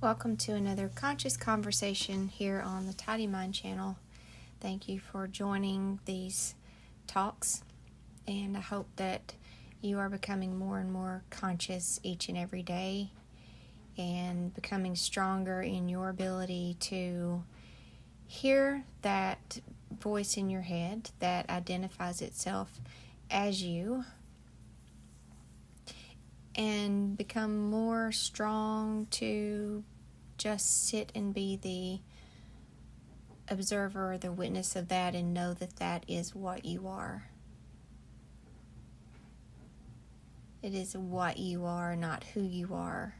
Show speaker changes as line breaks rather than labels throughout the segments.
Welcome to another conscious conversation here on the Tidy Mind channel. Thank you for joining these talks, and I hope that you are becoming more and more conscious each and every day and becoming stronger in your ability to hear that voice in your head that identifies itself as you, and become more strong to just sit and be the observer or the witness of that and know that that is what you are. It is what you are, not who you are.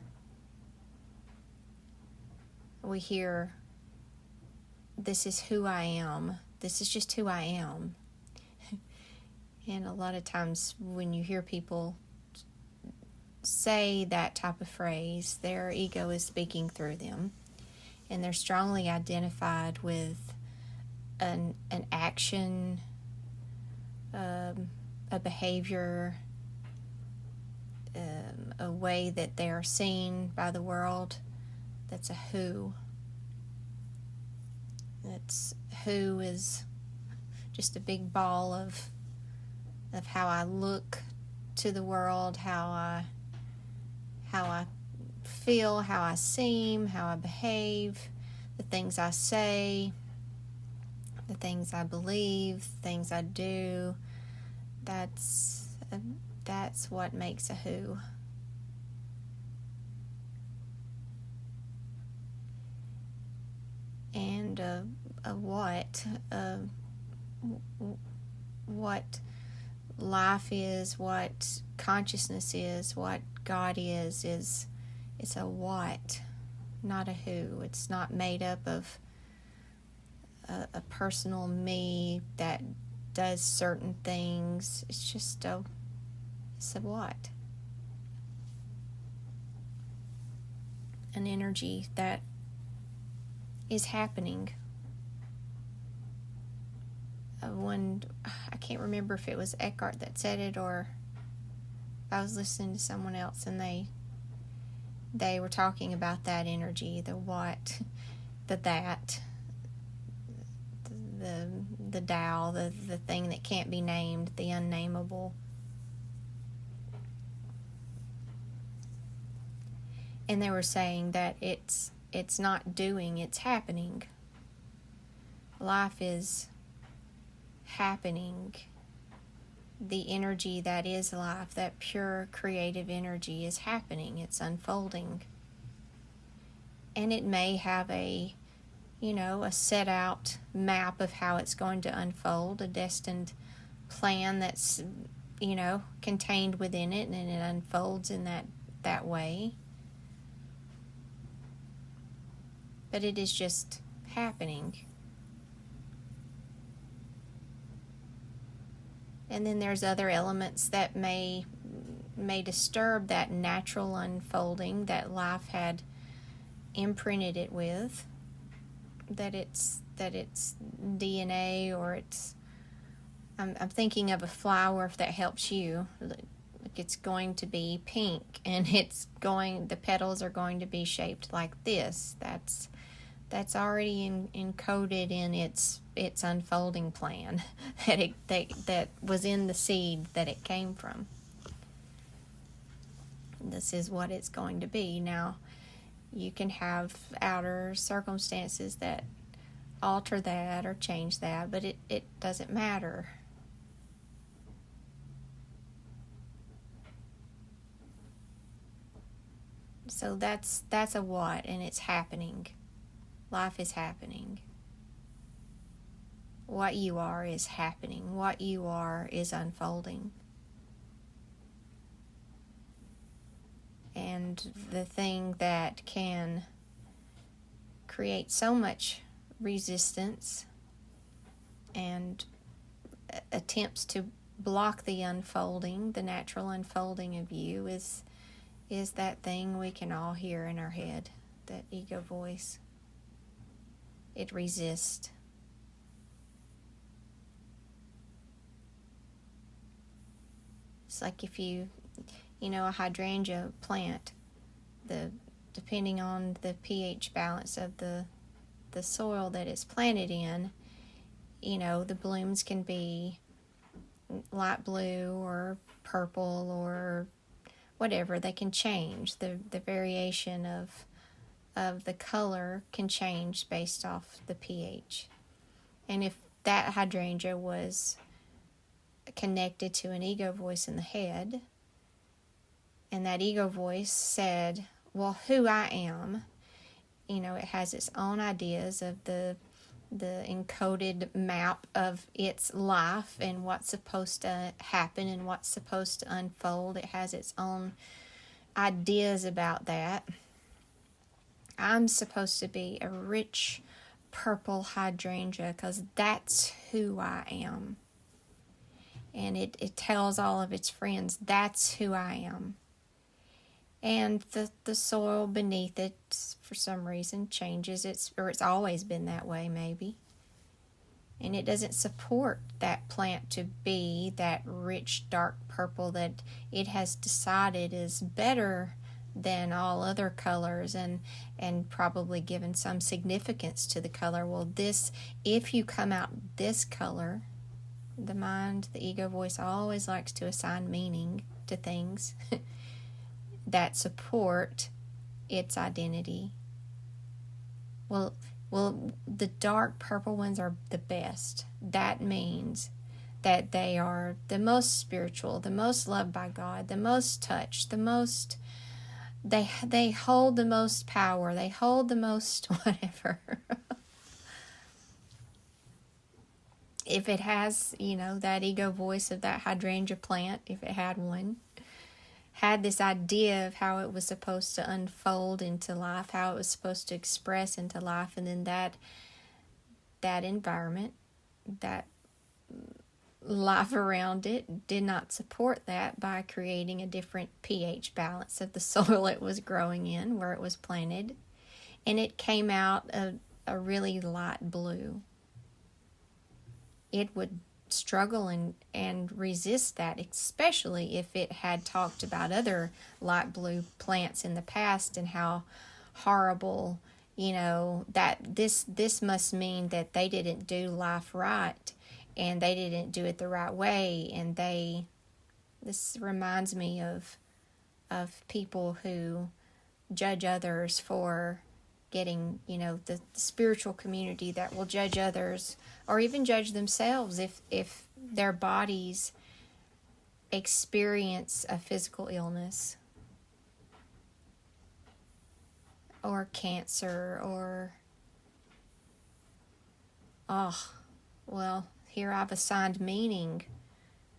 We hear, this is who I am. This is just who I am. And a lot of times when you hear people say that type of phrase, their ego is speaking through them, and they're strongly identified with an action, a behavior, a way that they are seen by the world. That's a who. That's who is just a big ball of how I look to the world, how I feel, how I seem, how I behave, the things I say, the things I believe, the things I do. That's what makes a who. And a what life is, what consciousness is, what God is it's a what, not a who. It's not made up of a personal me that does certain things. It's just it's a what. An energy that is happening. When I can't remember if it was Eckhart that said it or if I was listening to someone else, and they were talking about that energy, the what, the that, the Tao, the thing that can't be named, the unnameable. And they were saying that it's not doing, it's happening. Life is happening. The energy that is life, that pure creative energy, is happening. It's unfolding. And it may have a set out map of how it's going to unfold, a destined plan that's, contained within it, and it unfolds in that way. But it is just happening. And then there's other elements that may disturb that natural unfolding that life had imprinted it with. That it's DNA, or it's I'm thinking of a flower, if that helps you. Like it's going to be pink, and the petals are going to be shaped like this. That's already encoded in its unfolding plan that was in the seed that it came from. This is what it's going to be. Now, you can have outer circumstances that alter that or change that, but it doesn't matter. So that's a what, and it's happening. Life is happening. What you are is happening. What you are is unfolding. And the thing that can create so much resistance and attempts to block the unfolding, the natural unfolding of you, is that thing we can all hear in our head, that ego voice. It resists. It's like if a hydrangea plant, the depending on the pH balance of the soil that it's planted in, the blooms can be light blue or purple or whatever. They can change. The variation of the color can change based off the pH. And if that hydrangea was connected to an ego voice in the head, and that ego voice said, well, who I am, it has its own ideas of the encoded map of its life and what's supposed to happen and what's supposed to unfold. It has its own ideas about that. I'm supposed to be a rich purple hydrangea because that's who I am. And it tells all of its friends, that's who I am. And the soil beneath it, for some reason, changes. It's always been that way, maybe. And it doesn't support that plant to be that rich, dark purple that it has decided is better than all other colors, and probably given some significance to the color. Well, if you come out this color, the mind, the ego voice always likes to assign meaning to things that support its identity. Well, the dark purple ones are the best. That means that they are the most spiritual, the most loved by God, the most touched, the most, they hold the most power, they hold the most whatever. If it has, that ego voice of that hydrangea plant, if it had one, had this idea of how it was supposed to unfold into life, how it was supposed to express into life, and then that environment, that life around it did not support that by creating a different pH balance of the soil it was growing in, where it was planted, and it came out a really light blue. It would struggle and resist that, especially if it had talked about other light blue plants in the past and how horrible, that this must mean that they didn't do life right and they didn't do it the right way. And this reminds me of people who judge others for getting, the spiritual community that will judge others or even judge themselves if their bodies experience a physical illness or cancer or, here I've assigned meaning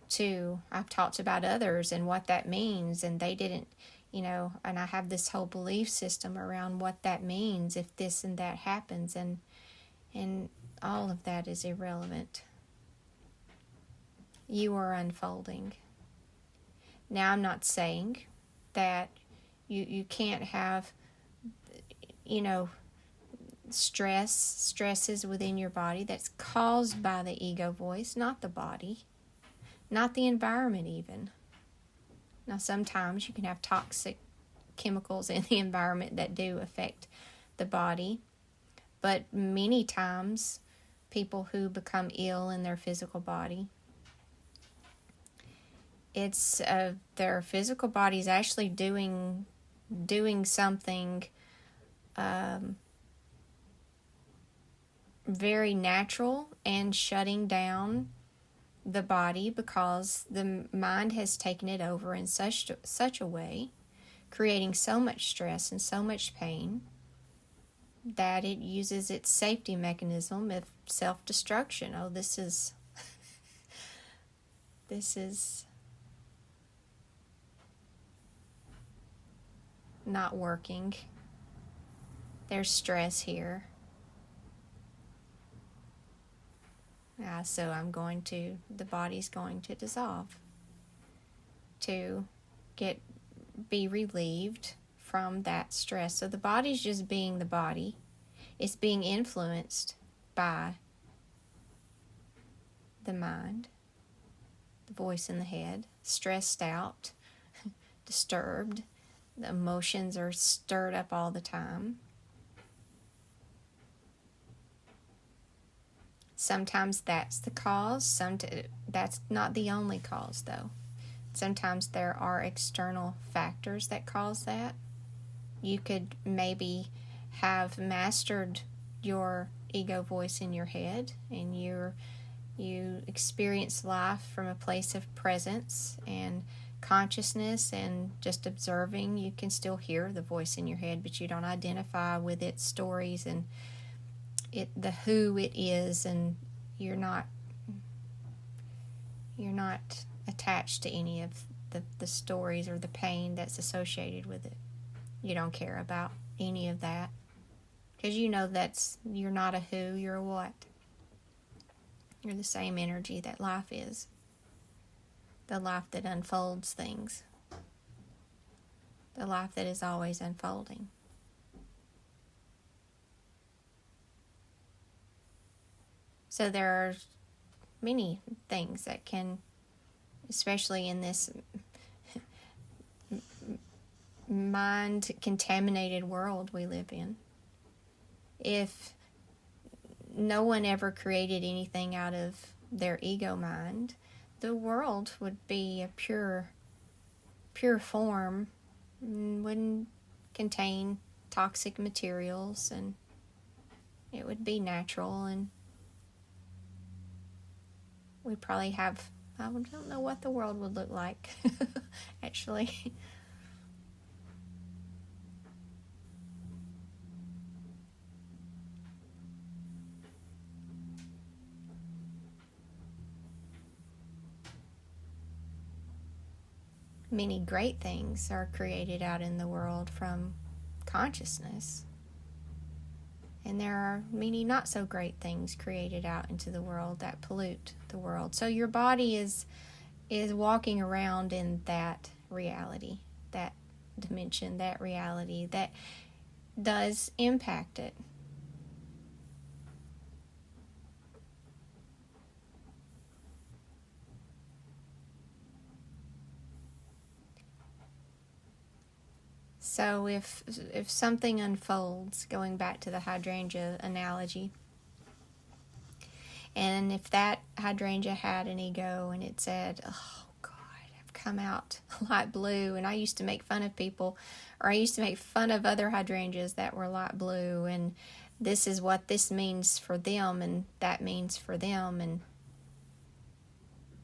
to, I've talked about others and what that means, and they didn't, and I have this whole belief system around what that means if this and that happens, and all of that is irrelevant. You are unfolding. Now, I'm not saying that you can't have, stresses within your body that's caused by the ego voice, not the body, not the environment even. Now, sometimes you can have toxic chemicals in the environment that do affect the body, but many times people who become ill in their physical body, it's their physical body is actually doing something very natural and shutting down the body because the mind has taken it over in such a way, creating so much stress and so much pain that it uses its safety mechanism of self-destruction. Oh, this is not working. There's stress here. So the body's going to dissolve to be relieved from that stress. So the body's just being the body. It's being influenced by the mind, the voice in the head, stressed out, disturbed, The emotions are stirred up all the time. Sometimes that's the cause. That's not the only cause, though. Sometimes there are external factors that cause that. You could maybe have mastered your ego voice in your head, and you experience life from a place of presence and consciousness and just observing. You can still hear the voice in your head, but you don't identify with its stories and the who it is, and you're not attached to any of the stories or the pain that's associated with it. You don't care about any of that, because you know you're not a who, you're a what. You're the same energy that life is, the life that unfolds things, the life that is always unfolding. So there are many things that can, especially in this mind-contaminated world we live in, if no one ever created anything out of their ego mind, the world would be a pure form, wouldn't contain toxic materials, and it would be natural, and we'd probably have, I don't know what the world would look like, actually. Many great things are created out in the world from consciousness. And there are many not so great things created out into the world that pollute the world. So your body is walking around in that reality, that dimension, that reality that does impact it. So if something unfolds, going back to the hydrangea analogy, and if that hydrangea had an ego and it said, oh God, I've come out light blue, and I used to make fun of people, or I used to make fun of other hydrangeas that were light blue, and this is what this means for them, and that means for them, and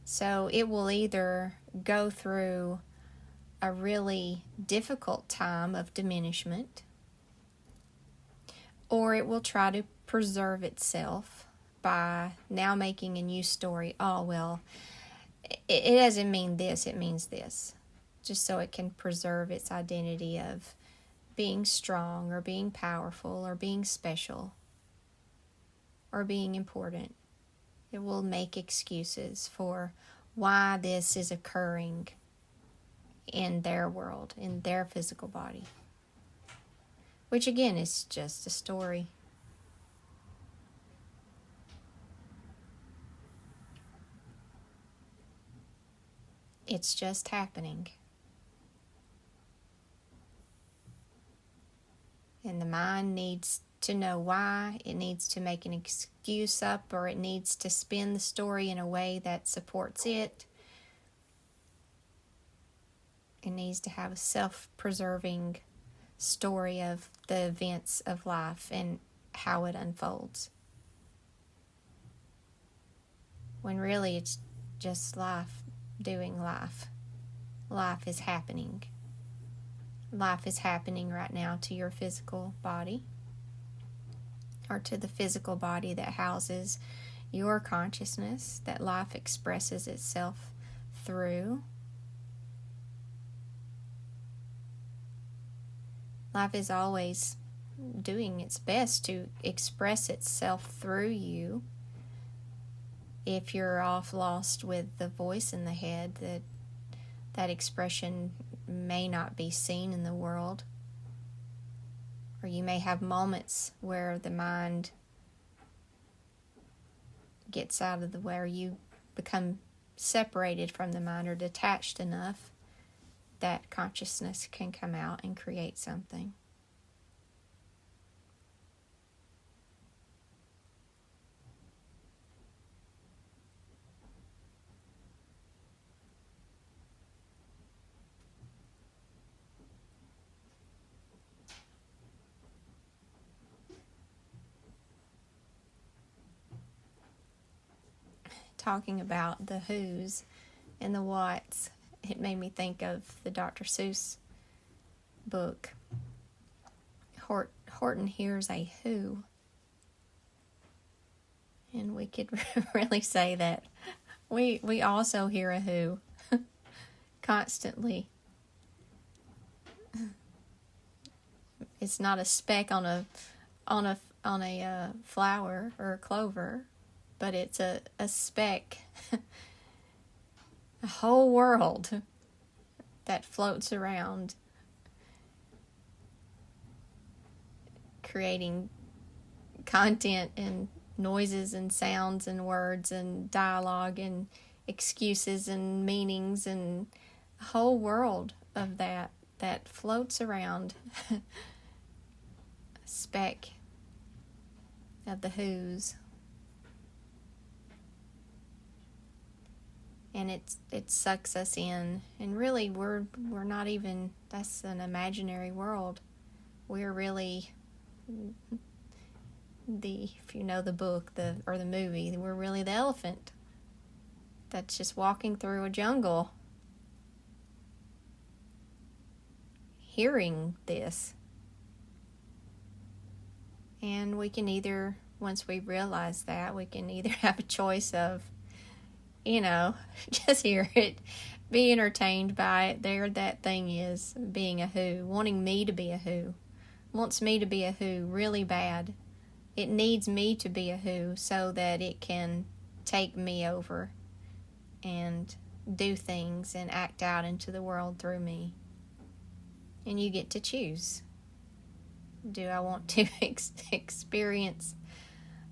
so it will either go through a really difficult time of diminishment, or it will try to preserve itself by now making a new story. Oh, well, it doesn't mean this, it means this. Just so it can preserve its identity of being strong or being powerful or being special or being important. It will make excuses for why this is occurring in their world, in their physical body. Which again is just a story. It's just happening. And the mind needs to know why. It needs to make an excuse up, or it needs to spin the story in a way that supports it. It needs to have a self-preserving story of the events of life and how it unfolds. When really it's just life doing life. Life is happening. Life is happening right now to your physical body, or to the physical body that houses your consciousness, that life expresses itself through. Life is always doing its best to express itself through you. If you're off lost with the voice in the head, that expression may not be seen in the world. Or you may have moments where the mind gets out of where you become separated from the mind or detached enough that consciousness can come out and create something. Talking about the who's and the what's, it made me think of the Dr. Seuss book. Horton hears a who. And we could really say that we also hear a who constantly. It's not a speck on a flower or a clover, but it's a speck, a whole world that floats around, creating content and noises and sounds and words and dialogue and excuses and meanings, and a whole world of that floats around a speck of the who's. And it sucks us in, and really we're not even, that's an imaginary world. We're really if you know the book or the movie, we're really the elephant that's just walking through a jungle, hearing this. And we can either, once we realize that, we can either have a choice of, just hear it, be entertained by it. There that thing is, being a who, wanting me to be a who, wants me to be a who really bad. It needs me to be a who so that it can take me over and do things and act out into the world through me. And you get to choose. Do I want to experience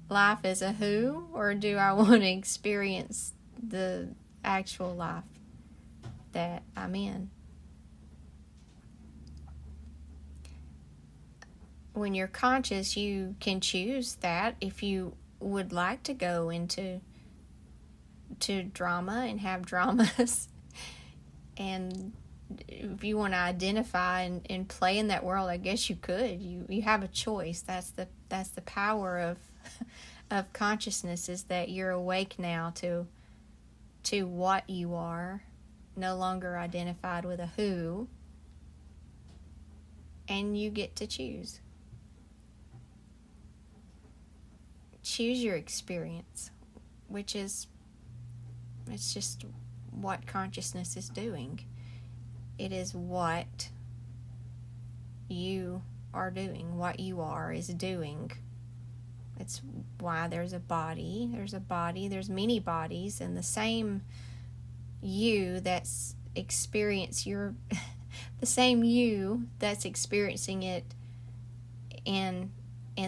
life as a who, or do I want to experience the actual life that I'm in? When you're conscious, you can choose that. If you would like to go into drama and have dramas, and if you want to identify and play in that world, I guess you could. You have a choice. That's the power of consciousness, is that you're awake now to what you are, no longer identified with a who, and you get to choose. Choose your experience, which is, it's just what consciousness is doing. It is what you are doing, what you are is doing. It's why there's a body, there's many bodies, and the same you that's the same you that's experiencing it in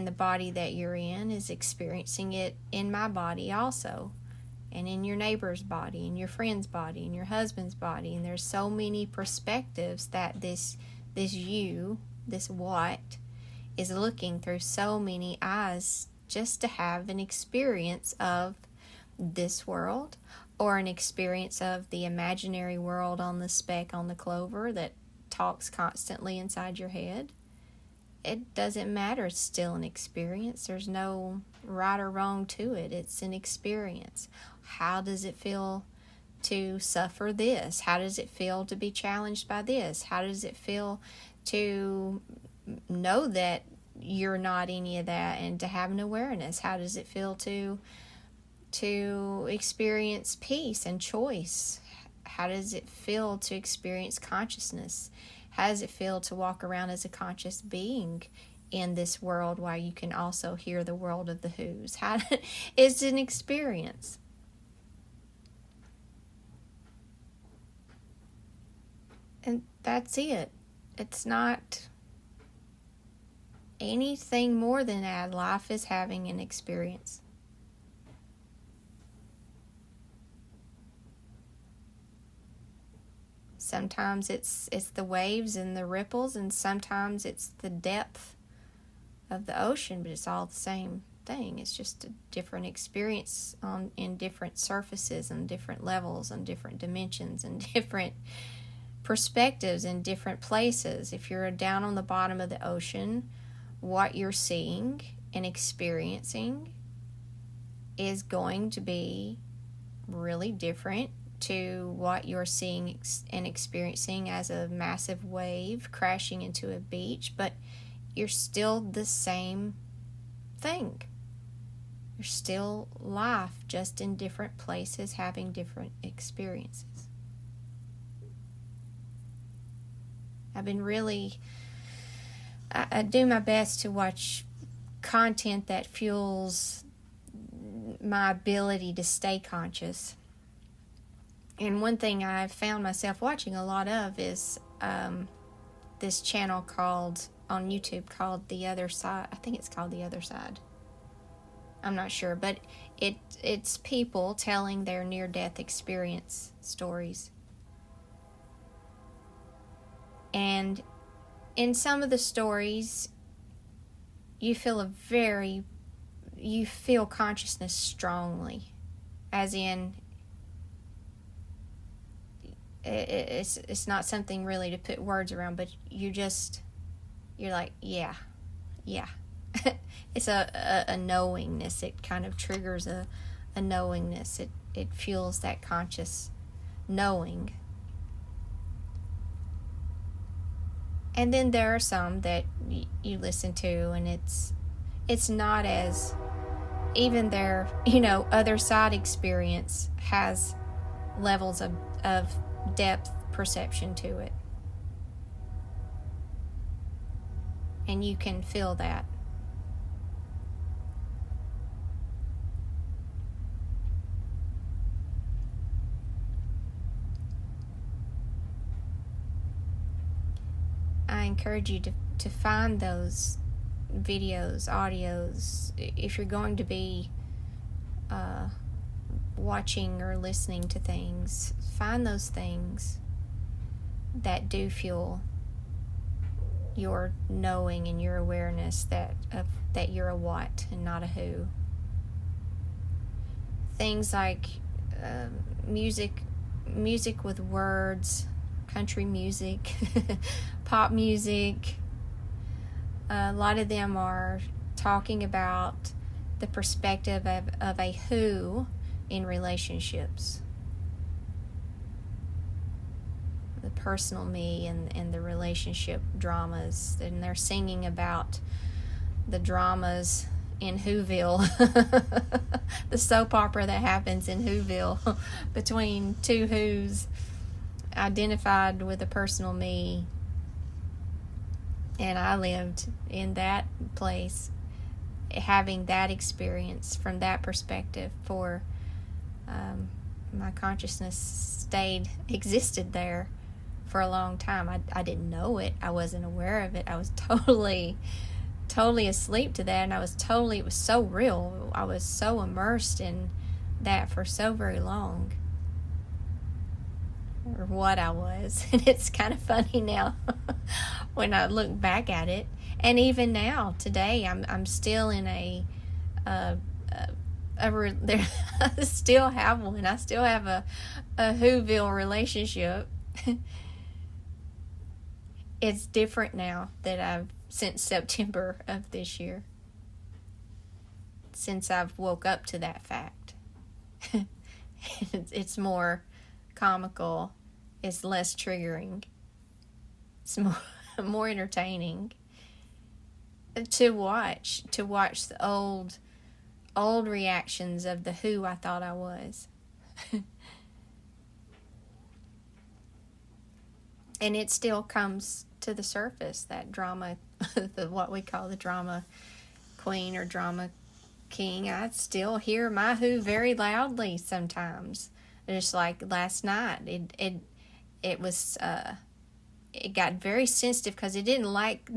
the body that you're in is experiencing it in my body also, and in your neighbor's body, and your friend's body, and your husband's body. And there's so many perspectives that this you, this what, is looking through so many eyes just to have an experience of this world, or an experience of the imaginary world on the speck on the clover that talks constantly inside your head. It doesn't matter. It's still an experience. There's no right or wrong to it. It's an experience. How does it feel to suffer this? How does it feel to be challenged by this? How does it feel to know that you're not any of that and to have an awareness? How does it feel to experience peace and choice? How does it feel to experience consciousness? How does it feel to walk around as a conscious being in this world while you can also hear the world of the who's? It's an experience. And that's it. It's not anything more than that. Life is having an experience. Sometimes it's the waves and the ripples, and sometimes it's the depth of the ocean, but it's all the same thing. It's just a different experience in different surfaces and different levels and different dimensions and different perspectives in different places. If you're down on the bottom of the ocean, what you're seeing and experiencing is going to be really different to what you're seeing and experiencing as a massive wave crashing into a beach, but you're still the same thing. You're still life, just in different places, having different experiences. I've been I do my best to watch content that fuels my ability to stay conscious. And one thing I've found myself watching a lot of is this channel on YouTube called The Other Side. I think it's called The Other Side. I'm not sure, but it's people telling their near-death experience stories. And in some of the stories, you feel consciousness strongly, as in it's not something really to put words around, but you're like, yeah. It's a knowingness. It kind of triggers a knowingness. It fuels that conscious knowing. And then there are some that you listen to, and it's not as, even their other side experience has levels of depth perception to it, and you can feel that. I encourage you to find those videos, audios. If you're going to be watching or listening to things, find those things that do fuel your knowing and your awareness that you're a what and not a who. Things like music with words, country music, pop music. A lot of them are talking about the perspective of a who in relationships. The personal me and the relationship dramas. And they're singing about the dramas in Whoville, the soap opera that happens in Whoville between two who's identified with a personal me. And I lived in that place, having that experience from that perspective for my consciousness existed there for a long time. I didn't know it. I wasn't aware of it. I was totally asleep to that, and it was so real. I was so immersed in that for so very long. Or what I was. And it's kind of funny now when I look back at it. And even now, today, I'm still in I still have one. I still have a Whoville relationship. It's different now that since September of this year. Since I've woke up to that fact. It's more comical. It's less triggering. It's more entertaining to watch the old reactions of the who I thought I was. And it still comes to the surface, that drama, what we call the drama queen or drama king. I still hear my who very loudly sometimes. Just like last night, it was it got very sensitive because it didn't like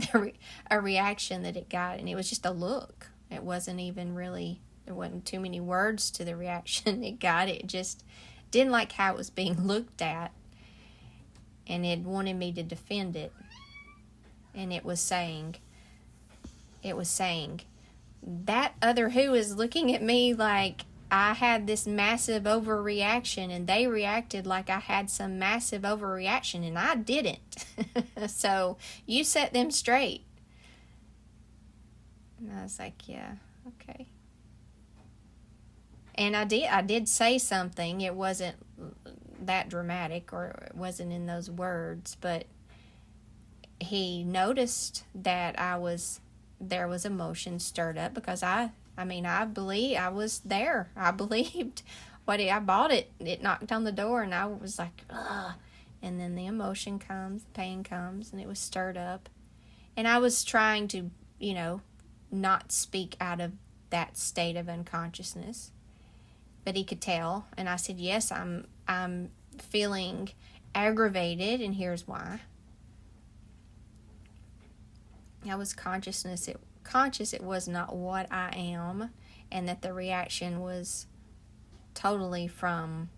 a reaction that it got, and it was just a look. It wasn't even really, there wasn't too many words to the reaction it got. It just didn't like how it was being looked at. and it wanted me to defend it. And it was saying, that other who is looking at me like I had this massive overreaction, and they reacted like I had some massive overreaction, and I didn't. So you set them straight. And I was like, yeah, okay. And I did say something. It wasn't that dramatic, or it wasn't in those words, but he noticed that there was emotion stirred up, because I believe I was there. I believed I bought it. It knocked on the door, and I was like, ugh. And then the emotion comes, pain comes, and it was stirred up. And I was trying to, not speak out of that state of unconsciousness. But he could tell, and I said, yes, I'm feeling aggravated, and here's why. I was conscious it was not what I am, and that the reaction was totally from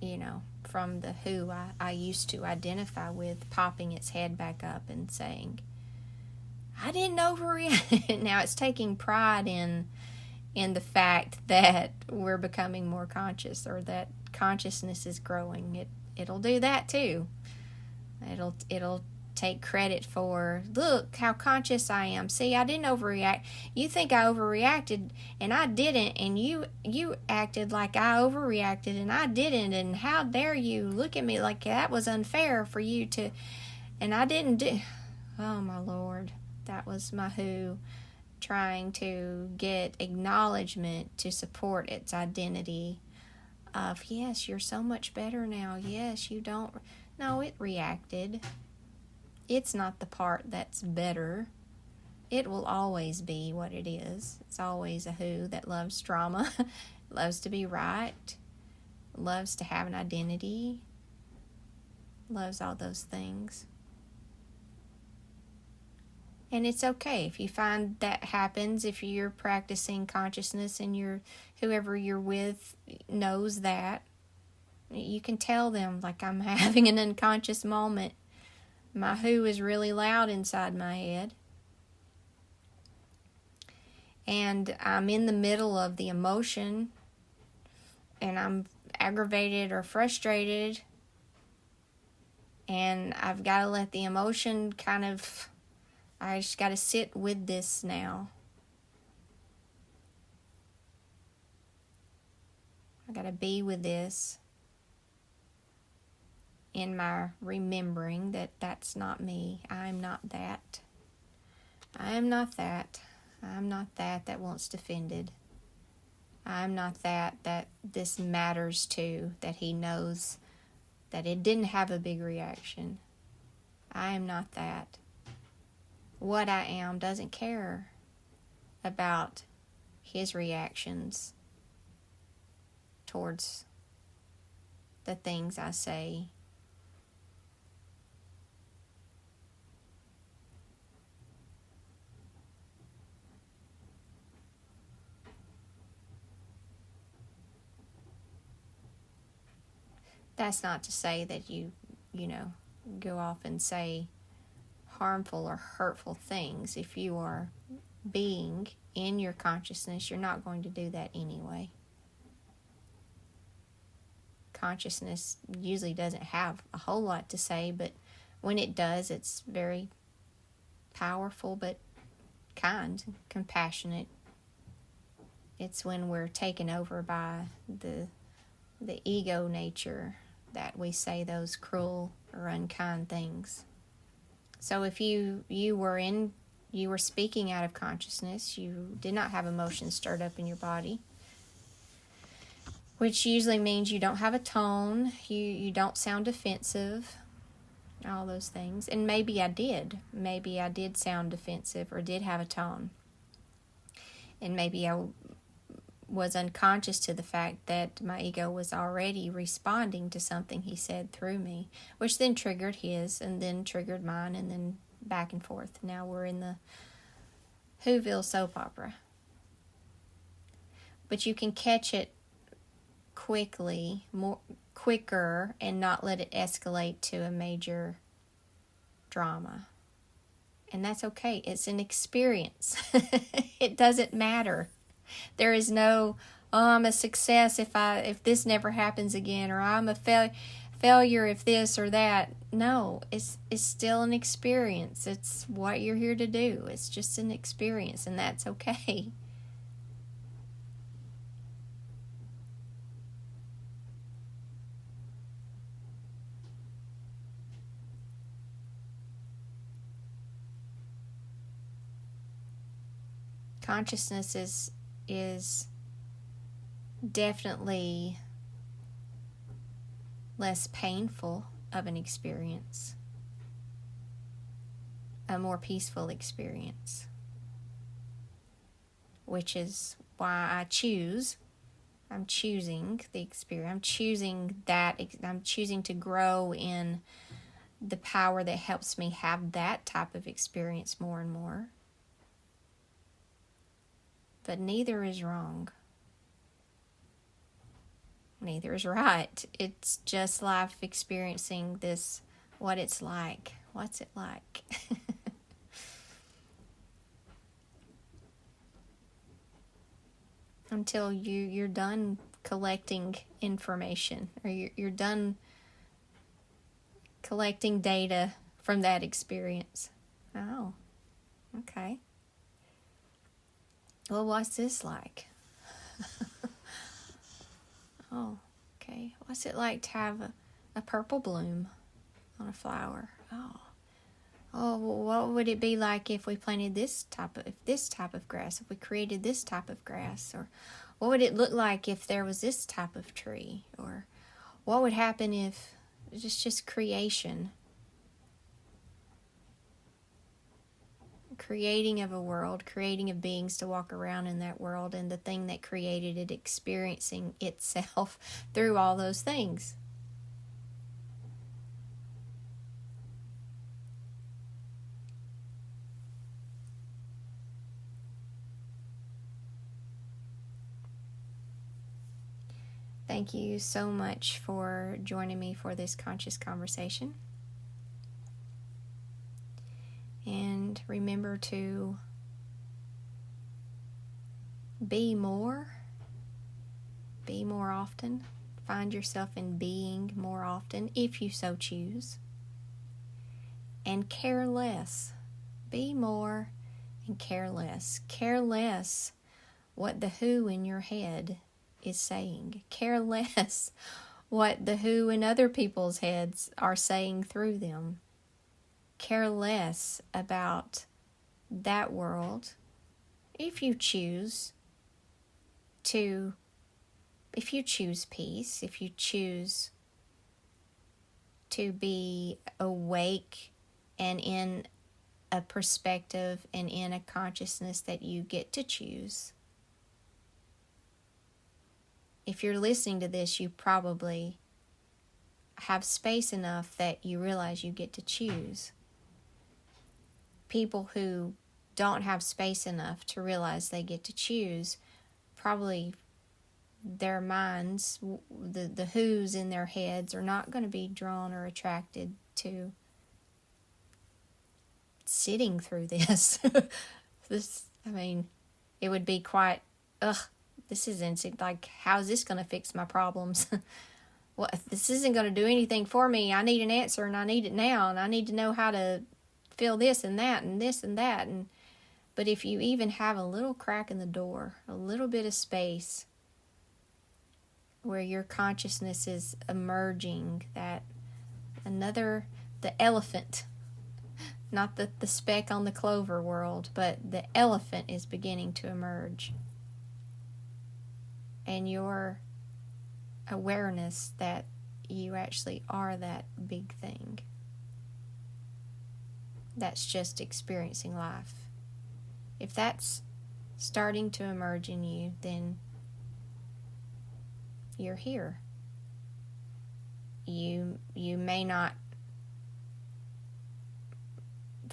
the who I used to identify with, popping its head back up and saying, I didn't overreact. Now it's taking pride in the fact that we're becoming more conscious, or that consciousness is growing. It'll do that too. It'll take credit for, look how conscious I am. See, I didn't overreact. You think I overreacted, and I didn't, and you acted like I overreacted, and I didn't, and how dare you look at me like that was unfair for you to, and I didn't do. Oh my Lord, that was my who trying to get acknowledgement to support its identity of, yes, you're so much better now. Yes, you don't. No, it reacted. It's not the part that's better. It will always be what it is. It's always a who that loves drama, loves to be right, loves to have an identity, loves all those things. And it's okay if you find that happens, if you're practicing consciousness and whoever you're with knows that. You can tell them, like, I'm having an unconscious moment. My who is really loud inside my head. And I'm in the middle of the emotion, and I'm aggravated or frustrated, and I've got to let the emotion I just got to sit with this now. I got to be with this in my remembering that that's not me. I'm not that. I am not that. I'm not that wants defended. I'm not that this matters to, that he knows that it didn't have a big reaction. I am not that. What I am doesn't care about his reactions towards the things I say. That's not to say that you go off and say harmful or hurtful things. If you are being in your consciousness, you're not going to do that anyway. Consciousness usually doesn't have a whole lot to say, but when it does, it's very powerful, but kind, compassionate. It's when we're taken over by the ego nature that we say those cruel or unkind things. So if you were speaking out of consciousness, you did not have emotions stirred up in your body, which usually means you don't have a tone, you don't sound defensive, all those things. And maybe I did sound defensive or did have a tone. And maybe I was unconscious to the fact that my ego was already responding to something he said through me, which then triggered his and then triggered mine, and then back and forth. Now we're in the Whoville soap opera. But you can catch it quickly, more quicker and not let it escalate to a major drama. And that's okay. It's an experience. It doesn't matter. There is no, oh, I'm a success if this never happens again, or I'm a failure if this or that. No, it's still an experience. It's what you're here to do. It's just an experience, and that's okay. Consciousness is definitely less painful of an experience, a more peaceful experience, which is why I'm choosing the experience. I'm choosing to grow in the power that helps me have that type of experience more and more. But neither is wrong. Neither is right. It's just life experiencing this, what it's like. What's it like? Until you're done collecting information, or you're done collecting data from that experience. Oh, okay. Well, what's this like? Oh, okay. What's it like to have a purple bloom on a flower? Oh, well, what would it be like if we planted this type of grass? If we created this type of grass, or what would it look like if there was this type of tree? Or what would happen if it's just creation? Creating of a world, creating of beings to walk around in that world, and the thing that created it experiencing itself through all those things. Thank you so much for joining me for this conscious conversation. And remember to be more often. Find yourself in being more often, if you so choose. And care less. Be more and care less. Care less what the who in your head is saying. Care less what the who in other people's heads are saying through them. Care less about that world if you choose peace, if you choose to be awake and in a perspective and in a consciousness that you get to choose. If you're listening to this, you probably have space enough that you realize you get to choose. People who don't have space enough to realize they get to choose, probably their minds, the who's in their heads, are not going to be drawn or attracted to sitting through this. It would be quite, this isn't, like, how's this going to fix my problems? Well, this isn't going to do anything for me. I need an answer, and I need it now, and I need to know how to feel this and that and this and that. But if you even have a little crack in the door, a little bit of space where your consciousness is emerging, the elephant, not the speck on the clover world, but the elephant is beginning to emerge. And your awareness that you actually are that big thing that's just experiencing life. If that's starting to emerge in you, then you're here. You may not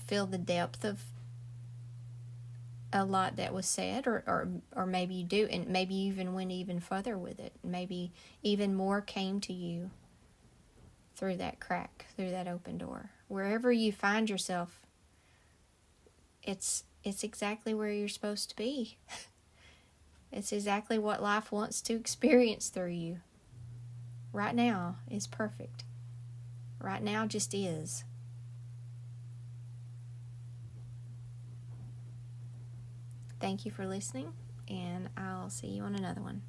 feel the depth of a lot that was said, or maybe you do, and maybe you even went even further with it. Maybe even more came to you through that crack, through that open door. Wherever you find yourself, it's exactly where you're supposed to be. It's exactly what life wants to experience through you. Right now is perfect. Right now just is. Thank you for listening, and I'll see you on another one.